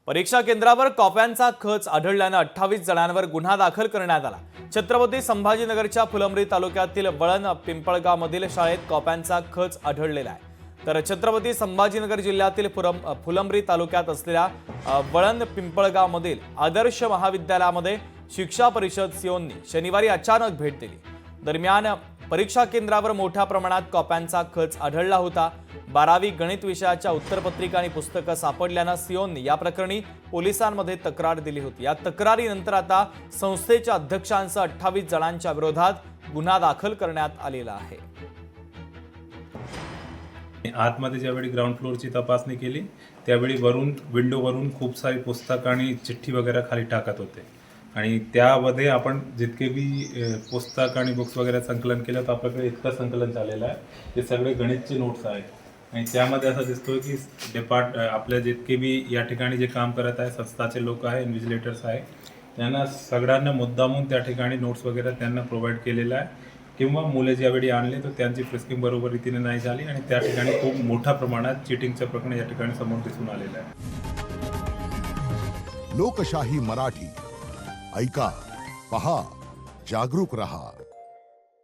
परीक्षा केंद्रावर कॉप्यांचा खच आढळल्यानं 28 जणांवर गुन्हा दाखल करण्यात आला। छत्रपती संभाजीनगरच्या फुलंब्री तालुक्यातील वळण पिंपळगावमधील शाळेत कॉप्यांचा खच आढळलेला आहे। तर छत्रपती संभाजीनगर जिल्ह्यातील फुलंब्री तालुक्यात असलेल्या वळण पिंपळगावमधील आदर्श महाविद्यालयामध्ये शिक्षा परिषद सीओंनी शनिवारी अचानक भेट दिली। दरम्यान परीक्षा केंद्रावर मोठ्या प्रमाणात कॉप्यांचा खच आढळला होता। 12वी गणित विषयाच्या उत्तरपत्रिका आणि पुस्तकं सापडल्यानं सीओंनी या प्रकरणी पोलिसांमध्ये तक्रार दिली होती। या तक्रारीनंतर आता संस्थेच्या अध्यक्षांसह 28 जणांच्या विरोधात गुन्हा दाखल करण्यात आलेला आहे। आतमध्ये ज्यावेळी ग्राउंड फ्लोअरची तपासणी केली त्यावेळी विंडोवरून खूप सारी पुस्तकं आणि चिठ्ठी वगैरे खाली टाकत होते आणि त्यामध्ये आपण जितके बी पुस्तक आणि बुक्स वगैरे संकलन केलं तर आपल्याकडे इतकं संकलन झालेलं आहे ते सगळे गणितचे नोट्स आहेत आणि त्यामध्ये असं दिसतोय की आपल्या जितके बी या ठिकाणी जे काम करत आहे संस्थाचे लोक आहे, इन्व्हिजिलेटर्स आहे, त्यांना सगळ्यांना मुद्दामून त्या ठिकाणी नोट्स वगैरे त्यांना प्रोव्हाइड केलेला आहे किंवा मुले ज्यावेळी आणले तर त्यांची फ्रिस्किंग बरोबर रीतीने नाही झाली आणि त्या ठिकाणी खूप मोठ्या प्रमाणात चिटिंगचं प्रकरण या ठिकाणी समोर दिसून आलेलं आहे। लोकशाही मराठी ऐका, पहा, जागरूक रहा।